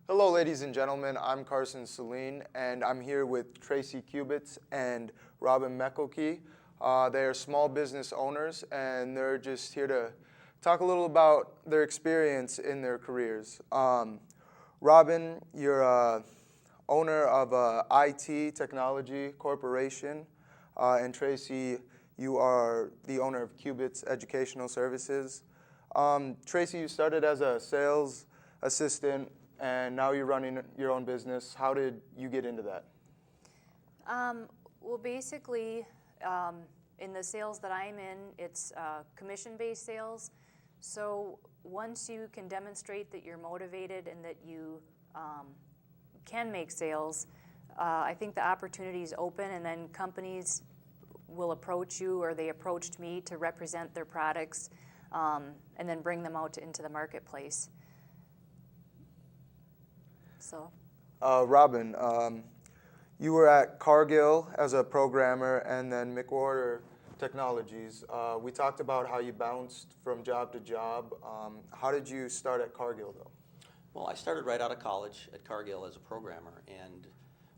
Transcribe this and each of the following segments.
Hello, ladies and gentlemen. I'm Carson Celine, and I'm here with Tracy Kubitz and Robin Meckelkey. They are small business owners, and they're just here to talk a little about their experience in their careers. Robin, you're owner of a IT technology corporation, and Tracy, you are the owner of Kubitz Educational Services. Tracy, you started as a sales assistant, and now you're running your own business. How did you get into that? Well, basically, in the sales that I'm in, it's commission-based sales. So once you can demonstrate that you're motivated and that you can make sales, I think the opportunity is open, and then companies will approach you, or they approached me to represent their products and then bring them out into the marketplace. So, Robin, you were at Cargill as a programmer, and then McWhorter Technologies. We talked about how you bounced from job to job. How did you start at Cargill, though? Well, I started right out of college at Cargill as a programmer and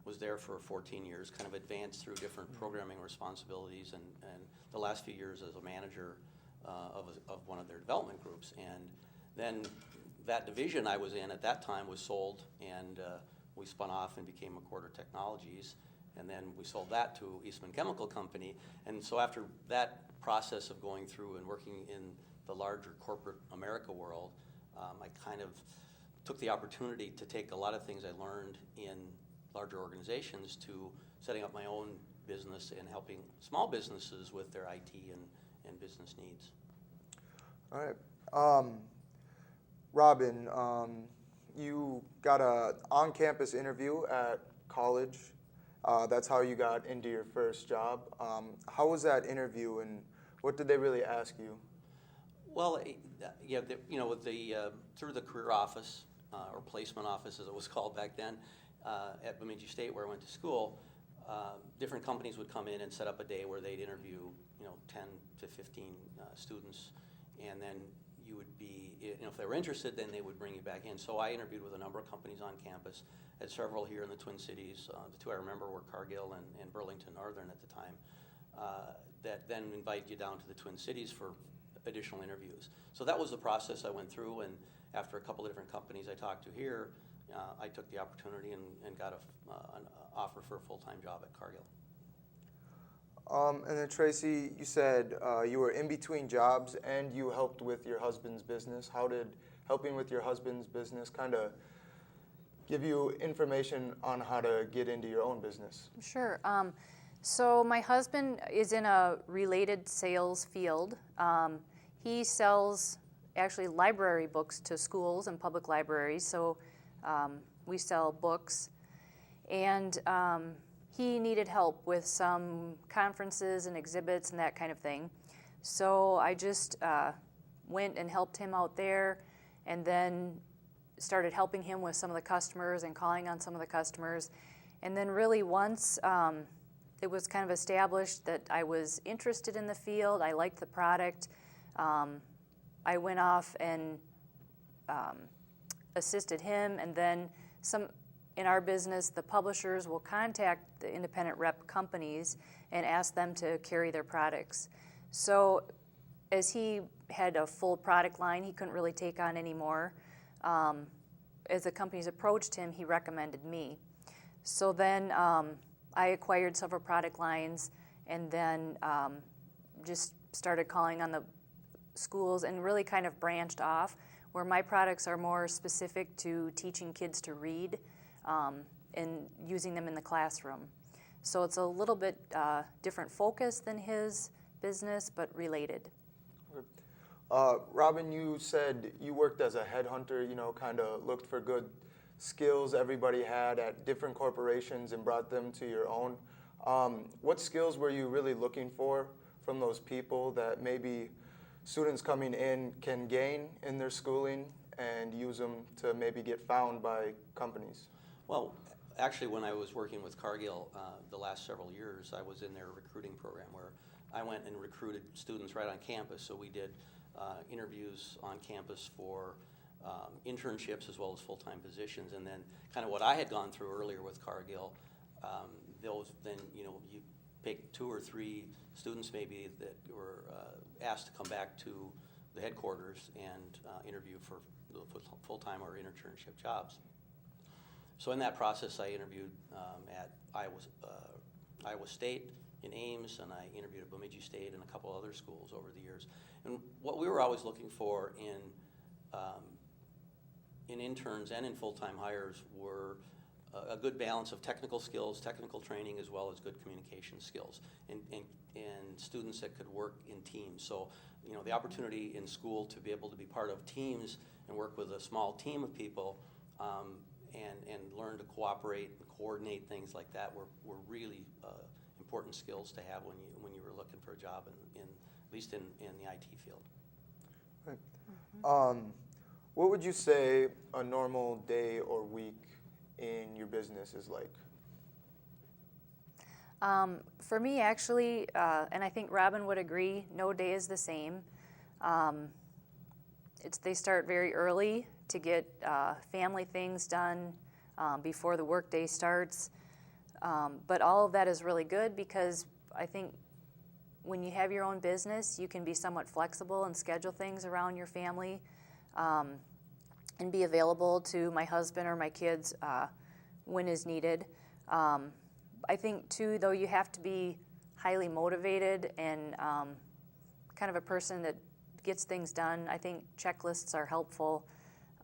was there for 14 years, kind of advanced through different programming responsibilities, and the last few years as a manager of one of their development groups. And then that division I was in at that time was sold, and we spun off and became McWhorter Technologies, and then we sold that to Eastman Chemical Company. And so after that process of going through and working in the larger corporate America world, I kind of took the opportunity to take a lot of things I learned in larger organizations to setting up my own business and helping small businesses with their IT and business needs. All right. Robin, you got an on-campus interview at college. That's how you got into your first job. How was that interview, and what did they really ask you? Well, yeah, through the career office, or placement office as it was called back then, at Bemidji State where I went to school, different companies would come in and set up a day where they'd interview 10 to 15 students, and then you would be, if they were interested, then they would bring you back in. So I interviewed with a number of companies on campus, had several here in the Twin Cities. The two I remember were Cargill and Burlington Northern at the time, that then invite you down to the Twin Cities for additional interviews. So that was the process I went through, and after a couple of different companies I talked to here, I took the opportunity and got an offer for a full-time job at Cargill. And then Tracy, you said you were in between jobs and you helped with your husband's business. How did helping with your husband's business kind of give you information on how to get into your own business? Sure. So my husband is in a related sales field. He sells actually library books to schools and public libraries. So we sell books, and he needed help with some conferences and exhibits and that kind of thing. So I just went and helped him out there, and then started helping him with some of the customers and calling on some of the customers. And then really once it was kind of established that I was interested in the field, I liked the product, I went off and assisted him, and then in our business, the publishers will contact the independent rep companies and ask them to carry their products. So as he had a full product line, he couldn't really take on any more. As the companies approached him, he recommended me. So then I acquired several product lines, and then just started calling on the schools and really kind of branched off, where my products are more specific to teaching kids to read and using them in the classroom. So it's a little bit different focus than his business, but related. Robin, you said you worked as a headhunter, kind of looked for good skills everybody had at different corporations and brought them to your own. What skills were you really looking for from those people that maybe students coming in can gain in their schooling and use them to maybe get found by companies? Well, actually, when I was working with Cargill the last several years, I was in their recruiting program where I went and recruited students right on campus. So we did interviews on campus for internships as well as full-time positions. And then kind of what I had gone through earlier with Cargill, then you pick 2 or 3 students maybe that were asked to come back to the headquarters and interview for the full-time or internship jobs. So in that process, I interviewed at Iowa State in Ames, and I interviewed at Bemidji State and a couple other schools over the years. And what we were always looking for in interns and in full-time hires were a good balance of technical skills, technical training, as well as good communication skills, and students that could work in teams. So, the opportunity in school to be able to be part of teams and work with a small team of people and learn to cooperate and coordinate things like that were really important skills to have when you were looking for a job at least in the IT field. Right. What would you say a normal day or week in your business is like? For me, actually, and I think Robin would agree, no day is the same. They start very early to get family things done before the workday starts. But all of that is really good because I think when you have your own business, you can be somewhat flexible and schedule things around your family and be available to my husband or my kids when is needed. I think, too, though, you have to be highly motivated and kind of a person that gets things done. I think checklists are helpful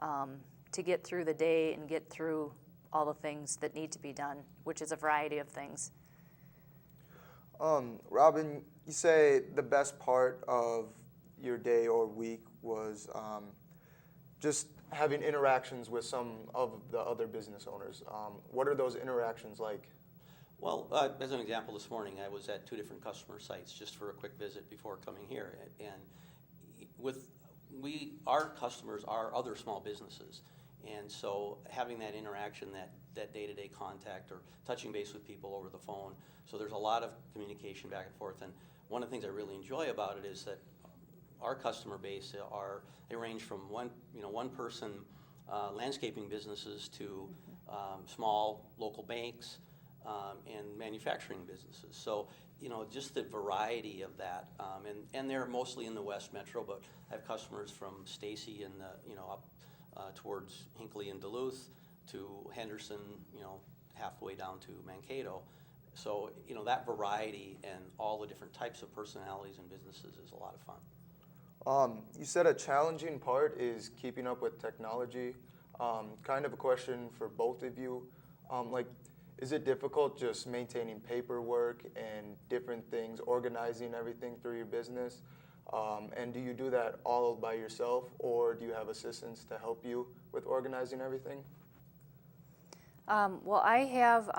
to get through the day and get through all the things that need to be done, which is a variety of things. Robin, you say the best part of your day or week was just having interactions with some of the other business owners. What are those interactions like? Well, as an example, this morning I was at 2 different customer sites just for a quick visit before coming here, and our customers are other small businesses, and so having that interaction, that day-to-day contact or touching base with people over the phone, so there's a lot of communication back and forth. And one of the things I really enjoy about it is that our customer base they range from one person landscaping businesses to small local banks and manufacturing businesses. So just the variety of that, and they're mostly in the West Metro, but I have customers from Stacy and up towards Hinckley and Duluth to Henderson, halfway down to Mankato. So that variety and all the different types of personalities and businesses is a lot of fun. You said a challenging part is keeping up with technology. Kind of a question for both of you. Is it difficult just maintaining paperwork and different things, organizing everything through your business? And do you do that all by yourself, or do you have assistants to help you with organizing everything? Well, I have,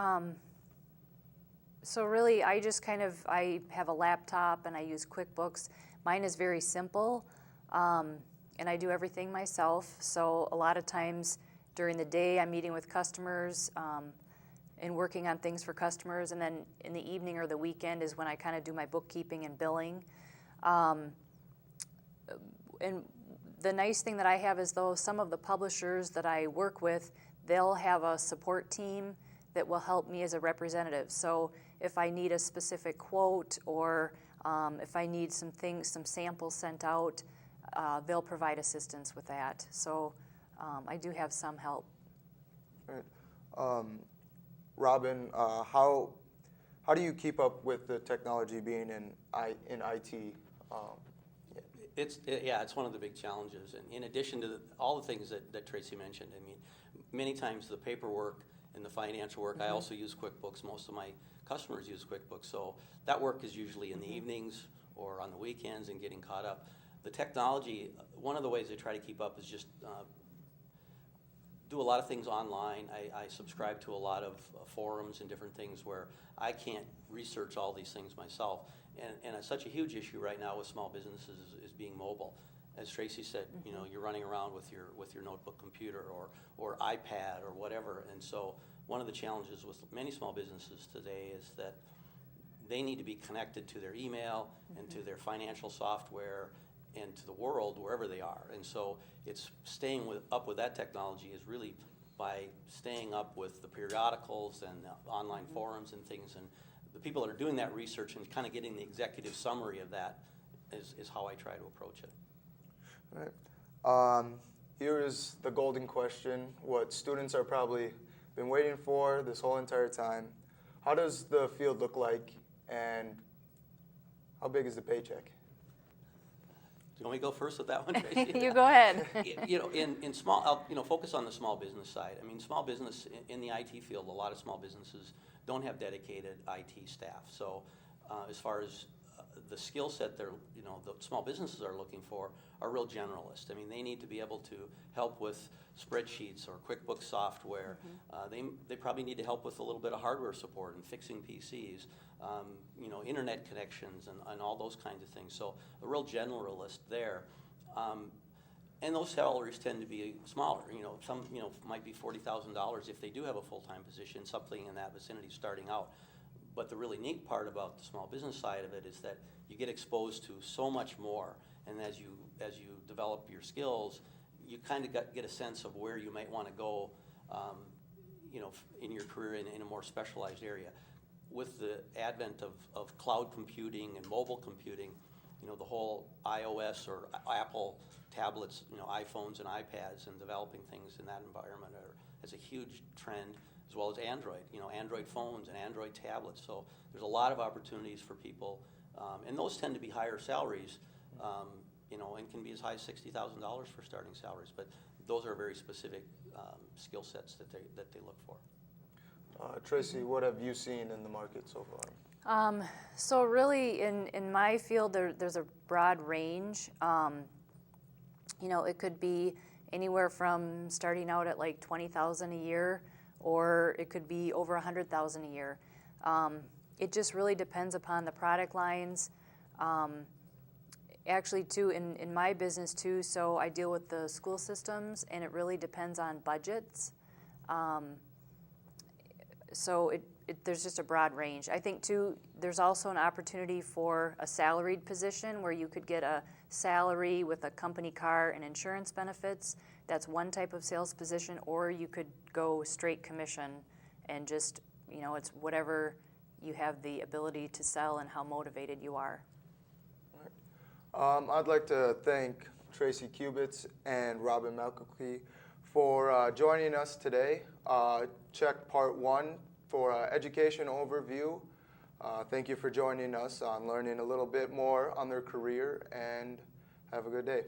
so really I have a laptop and I use QuickBooks. Mine is very simple, and I do everything myself. So a lot of times during the day I'm meeting with customers and working on things for customers, and then in the evening or the weekend is when I kind of do my bookkeeping and billing. And the nice thing that I have is, though, some of the publishers that I work with, they'll have a support team that will help me as a representative. So if I need a specific quote or if I need some samples sent out, they'll provide assistance with that. So I do have some help. Right. Robin, how do you keep up with the technology being in IT? It's one of the big challenges. And in addition to all the things that Tracy mentioned, I mean, many times the paperwork and the financial work, I also use QuickBooks. Most of my customers use QuickBooks. So that work is usually in the evenings or on the weekends and getting caught up. The technology, one of the ways I try to keep up is just do a lot of things online. I subscribe to a lot of forums and different things where I can't research all these things myself. And it's such a huge issue right now with small businesses is being mobile. As Tracy said, you're running around with your notebook computer or iPad or whatever. And so one of the challenges with many small businesses today is that they need to be connected to their email and to their financial software and to the world wherever they are. And so it's staying up with that technology is really by staying up with the periodicals and the online forums and things, and the people that are doing that research and kind of getting the executive summary of that is how I try to approach it. All right. Here is the golden question, what students are probably been waiting for this whole entire time. How does the field look like, and how big is the paycheck? Do you want me to go first with that one, Tracy? You go ahead. In small, I'll focus on the small business side. I mean, small business in the IT field, a lot of small businesses don't have dedicated IT staff. So as far as the skill set the small businesses are looking for are real generalist. I mean, they need to be able to help with spreadsheets or QuickBooks software. They probably need to help with a little bit of hardware support and fixing PCs, internet connections and all those kinds of things. So a real generalist there. And those salaries tend to be smaller. Some might be $40,000 if they do have a full-time position, something in that vicinity starting out. But the really neat part about the small business side of it is that you get exposed to so much more, and as you develop your skills, you kind of get a sense of where you might want to go, in your career in a more specialized area. With the advent of cloud computing and mobile computing, the whole iOS or Apple tablets, iPhones and iPads, and developing things in that environment is a huge trend, as well as Android, Android phones and Android tablets. So there's a lot of opportunities for people, and those tend to be higher salaries, and can be as high as $60,000 for starting salaries. But those are very specific skill sets that they look for. Tracy, what have you seen in the market so far? So really, in my field, there's a broad range. It could be anywhere from starting out at like $20,000 a year, or it could be over $100,000 a year. It just really depends upon the product lines. Actually, too, in my business too, so I deal with the school systems, and it really depends on budgets. So there's just a broad range. I think too, there's also an opportunity for a salaried position where you could get a salary with a company car and insurance benefits. That's one type of sales position, or you could go straight commission and just, it's whatever you have the ability to sell and how motivated you are. I'd like to thank Tracy Kubitz and Robin Melkowski for joining us today. Check part 1 for education overview. Thank you for joining us on learning a little bit more on their career, and have a good day.